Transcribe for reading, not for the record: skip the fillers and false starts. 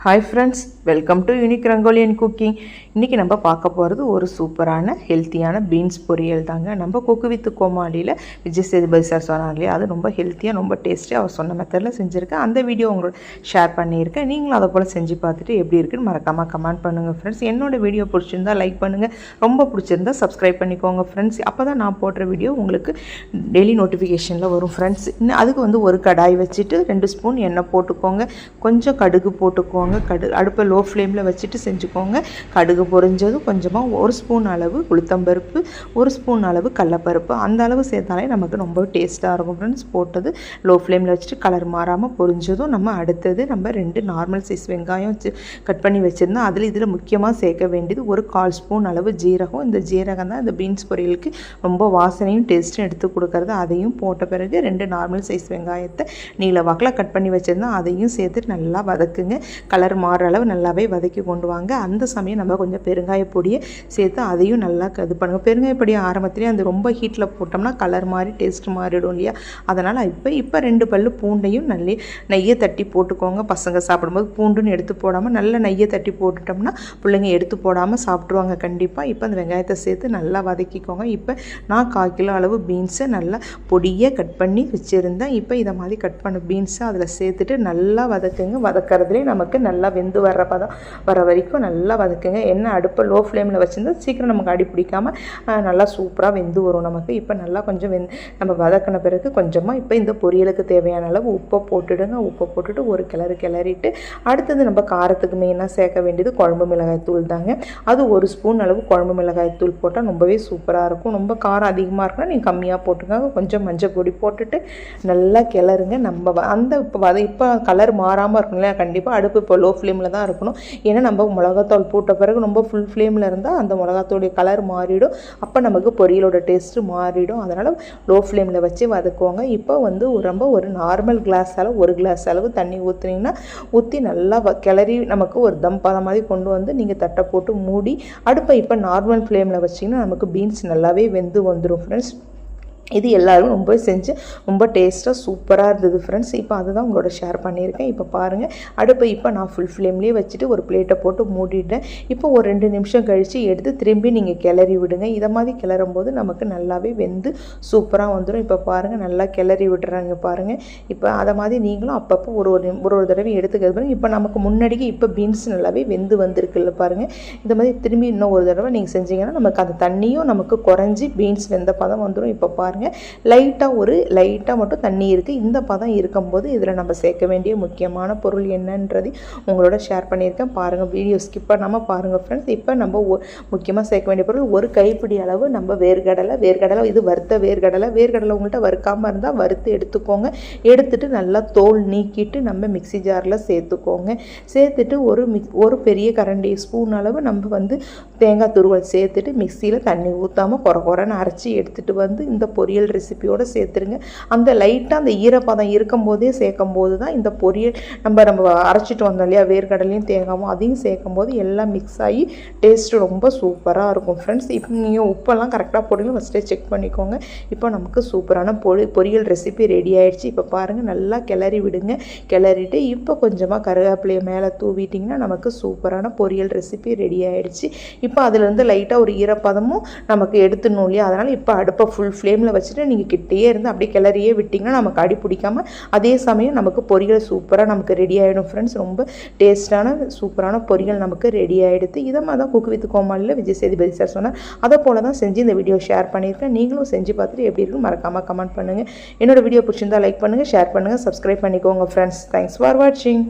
Hi friends, welcome to unique rangoli and cooking. இன்றைக்கி நம்ம பார்க்க போகிறது ஒரு சூப்பரான ஹெல்த்தியான பீன்ஸ் பொரியல் தாங்க. நம்ம குக்கு வித் கோமாளியில் விஜய் சேதுபதி சார் சொன்னார் இல்லையா, அது ரொம்ப ஹெல்த்தியாக ரொம்ப டேஸ்டியாக அவர் சொன்ன மெத்தடில் செஞ்சுருக்கேன். அந்த வீடியோ உங்களோட ஷேர் பண்ணியிருக்கேன். நீங்களும் அதை போல் செஞ்சு பார்த்துட்டு எப்படி இருக்குன்னு மறக்காமல் கமெண்ட் பண்ணுங்கள் ஃப்ரெண்ட்ஸ். என்னோடய வீடியோ பிடிச்சிருந்தா லைக் பண்ணுங்கள், ரொம்ப பிடிச்சிருந்தா சப்ஸ்கிரைப் பண்ணிக்கோங்க ஃப்ரெண்ட்ஸ். அப்போ தான் நான் போடுற வீடியோ உங்களுக்கு டெய்லி நோட்டிஃபிகேஷனில் வரும் ஃப்ரெண்ட்ஸ். இன்னும் அதுக்கு ஒரு கடாய் வச்சுட்டு 2 ஸ்பூன் எண்ணெய் போட்டுக்கோங்க, கொஞ்சம் கடுகு போட்டுக்கோங்க. அடுப்பை லோ ஃப்ளேமில் வச்சுட்டு செஞ்சுக்கோங்க. கடுகு பொரிஞ்சதும் கொஞ்சமாக 1 ஸ்பூன் அளவு உளுத்தம்பருப்பு, 1 ஸ்பூன் அளவு கடலப்பருப்பு, அந்த அளவு சேர்த்தாலே நமக்கு ரொம்ப டேஸ்ட்டாக இருக்கும் ஃப்ரெண்ட்ஸ். போட்டது லோ ஃப்ளேமில் வச்சுட்டு கலர் மாறாமல் பொரிஞ்சதும் நம்ம அடுத்தது 2 நார்மல் சைஸ் வெங்காயம் கட் பண்ணி வச்சுருந்தோம். இதில் முக்கியமாக சேர்க்க வேண்டியது 1/4 ஸ்பூன் அளவு ஜீரகம். இந்த ஜீரகம் தான் இந்த பீன்ஸ் பொரியலுக்கு ரொம்ப வாசனையும் டேஸ்ட்டும் எடுத்து கொடுக்கறது. அதையும் போட்ட பிறகு 2 நார்மல் சைஸ் வெங்காயத்தை நீல வாக்கில் கட் பண்ணி வச்சுருந்தோம். அதையும் சேர்த்து நல்லா வதக்குங்க. கலர் மாறுற அளவு நல்லாவே வதக்கி கொண்டு வாங்க. அந்த சமயம் நம்ம கொஞ்சம் பெருங்காய பொடியை சேர்த்து அதையும் நல்லா இது பண்ணுங்கள். பெருங்காய பொடியை ஆரம்பத்துலேயே அந்த ரொம்ப ஹீட்டில் போட்டோம்னா கலர் மாறி டேஸ்ட் மாறிடும் இல்லையா, அதனால் இப்போ 2 பல்லு பூண்டையும் நல்ல நெய்யை தட்டி போட்டுக்கோங்க. பசங்க சாப்பிடும்போது பூண்டுன்னு எடுத்து போடாமல் நல்ல நெய்யை தட்டி போட்டுட்டோம்னா பிள்ளைங்க எடுத்து போடாமல் சாப்பிட்ருவாங்க கண்டிப்பாக. இப்போ அந்த வெங்காயத்தை சேர்த்து நல்லா வதக்கிக்கோங்க. இப்போ நான் 1/4 கிலோ அளவு பீன்ஸை நல்லா பொடியை கட் பண்ணி வச்சுருந்தேன். இப்போ இதை மாதிரி கட் பண்ண பீன்ஸை அதில் சேர்த்துட்டு நல்லா வதக்குங்க. வதக்கிறதுலேயே நமக்கு நல்லா வெந்து வர வரைக்கும் நல்லா வதக்குங்க. எண்ணெய் அடுப்பை லோ ஃப்ளேமில் வச்சுருந்தா சீக்கிரம் நமக்கு அடி பிடிக்காமல் நல்லா சூப்பராக வெந்து வரும் நமக்கு. இப்போ நல்லா கொஞ்சம் நம்ம வதக்கின பிறகு கொஞ்சமாக இப்போ இந்த பொரியலுக்கு தேவையான அளவு உப்பை போட்டுடுங்க. உப்பை போட்டுட்டு ஒரு கிளறிட்டு அடுத்தது நம்ம காரத்துக்கு மெயினாக சேர்க்க வேண்டியது குழம்பு மிளகாய் தூள் தாங்க. அது 1 ஸ்பூன் அளவு குழம்பு மிளகாய் தூள் போட்டால் ரொம்பவே சூப்பராக இருக்கும். ரொம்ப காரம் அதிகமாக இருக்குன்னா நீங்கள் கம்மியாக போட்டுக்கோங்க. கொஞ்சம் மஞ்சள் பொடி போட்டுட்டு நல்லா கிளறுங்க. நம்ம அந்த இப்போ கலர் மாறாமல் இருக்கும் இல்லையா, கண்டிப்பாக அடுப்பு இப்போ லோ ஃப்ளேமில் தான் இருக்கணும். ஏன்னா நம்ம மிளகாத்தூள் போட்ட பிறகு ரொம்ப ஃபுல் ஃப்ளேமில் இருந்தால் அந்த மிளகாத்தூளுடைய கலர் மாறிடும். அப்போ நமக்கு பொரியலோட டேஸ்ட்டு மாறிடும். அதனால் லோ ஃப்ளேமில் வச்சு வதக்குவாங்க. இப்போ ஒரு நார்மல் கிளாஸ் அளவு 1 கிளாஸ் அளவு தண்ணி ஊற்றி நல்லா கிளறி நமக்கு ஒரு தம் பதம் மாதிரி கொண்டு வந்து நீங்கள் தட்டை போட்டு மூடி அடுப்பை இப்போ நார்மல் ஃப்ளேமில் வச்சிங்கன்னா நமக்கு பீன்ஸ் நல்லாவே வெந்து வந்துடும் ஃப்ரெண்ட்ஸ். இது எல்லோரும் ரொம்ப செஞ்சு ரொம்ப டேஸ்ட்டாக சூப்பராக இருந்தது ஃப்ரெண்ட்ஸ். இப்போ அதுதான் உங்களோட ஷேர் பண்ணியிருக்கேன். இப்போ பாருங்கள், அடுப்பை இப்போ நான் ஃபுல் ஃப்ளேம்லேயே வச்சுட்டு ஒரு பிளேட்டை போட்டு மூடிட்டேன். இப்போ ஒரு 2 நிமிஷம் கழித்து எடுத்து திரும்பி நீங்கள் கிளறி விடுங்க. இதை மாதிரி கிளறும் போது நமக்கு நல்லாவே வெந்து சூப்பராக வந்துடும். இப்போ பாருங்கள், நல்லா கிளறி விடுறாங்க பாருங்கள். இப்போ அதை மாதிரி நீங்களும் அப்பப்போ ஒரு தடவை எடுத்துக்கிறது பாருங்கள். இப்போ நமக்கு முன்னாடிக்கு இப்போ பீன்ஸ் நல்லாவே வெந்து வந்திருக்குல்ல பாருங்கள். இந்த மாதிரி திரும்பி இன்னும் ஒரு தடவை நீங்கள் செஞ்சீங்கன்னா நமக்கு அந்த தண்ணியும் நமக்கு குறைஞ்சி பீன்ஸ் வெந்த பதம் வந்துடும். இப்போ பாருங்கள், லைட்டாக மட்டும் தண்ணி இருக்குது. இந்த பதம் இருக்கும்போது இதில் நம்ம சேர்க்க வேண்டிய முக்கியமான பொருள் என்னன்றது உங்களோட ஷேர் பண்ணியிருக்கேன். பாருங்கள், வீடியோ ஸ்கிப் பண்ணாமல் பாருங்கள் ஃப்ரெண்ட்ஸ். இப்போ நம்ம முக்கியமாக சேர்க்க வேண்டிய பொருள் 1 கைப்பிடி அளவு நம்ம வேர்க்கடலை. இது வறுத்த வேர்க்கடலை உங்கள்கிட்ட வறுக்காமல் இருந்தால் வறுத்து எடுத்துக்கோங்க. எடுத்துட்டு நல்லா தோல் நீக்கிட்டு நம்ம மிக்ஸி ஜாரில் சேர்த்துக்கோங்க. சேர்த்துட்டு ஒரு பெரிய கரண்டி ஸ்பூன் அளவு நம்ம தேங்காய் துருவல் சேர்த்துட்டு மிக்சியில் தண்ணி ஊற்றாமல் குறைன்னு அரைச்சி எடுத்துகிட்டு இந்த பொரியல் ரெசிபியோடு சேர்த்துருங்க. அந்த லைட்டாக அந்த ஈரப்பதம் இருக்கும்போதே சேர்க்கும்போது தான் இந்த பொரியல் நம்ம அரைச்சிட்டு வந்தோம் இல்லையா, வேர்க்கடலையும் தேங்காயும் அதையும் சேர்க்கும்போது எல்லாம் மிக்ஸ் ஆகி டேஸ்ட்டு ரொம்ப சூப்பராக இருக்கும் ஃப்ரெண்ட்ஸ். இப்போ நீங்கள் உப்பெல்லாம் கரெக்டாக போடுங்க, ஃபஸ்ட்டே செக் பண்ணிக்கோங்க. இப்போ நமக்கு சூப்பரான பொரியல் ரெசிபி ரெடி ஆகிடுச்சு. இப்போ பாருங்கள், நல்லா கிளறி விடுங்க. கிளறிட்டு இப்போ கொஞ்சமாக கருவேப்பிலையை மேலே தூவிட்டிங்கன்னா நமக்கு சூப்பரான பொரியல் ரெசிபி ரெடி ஆகிடுச்சு. இப்போ அதுலேருந்து லைட்டாக ஒரு ஈரப்பதமும் நமக்கு எடுத்துடணும் இல்லையா, அதனால் இப்போ அடுப்பை ஃபுல் ஃப்ளேமில் வச்சுட்டு நீங்கள் கிட்டேயே இருந்து அப்படியே கிளறியே விட்டிங்கன்னா நமக்கு அடி பிடிக்காமல் அதே சமயம் நமக்கு பொரியல் சூப்பராக நமக்கு ரெடி ஆகிடும் ஃப்ரெண்ட்ஸ். ரொம்ப டேஸ்டான சூப்பரான பொரியல் நமக்கு ரெடி ஆகிடுது. இதை மாதிரி தான் குக்கு வித் கோமாளியில் விஜய் சேதுபதி சார் சொன்னார். அதை போல தான் செஞ்சு இந்த வீடியோ ஷேர் பண்ணியிருக்கேன். நீங்களும் செஞ்சு பார்த்துட்டு எப்படி இருக்குன்னு மறக்காமல் கமெண்ட் பண்ணுங்கள். என்னோடய வீடியோ பிடிச்சிருந்தா லைக் பண்ணுங்கள், ஷேர் பண்ணுங்கள், சப்ஸ்கிரைப் பண்ணிக்கோங்க ஃப்ரெண்ட்ஸ். தேங்க்ஸ் ஃபார் வாட்சிங்.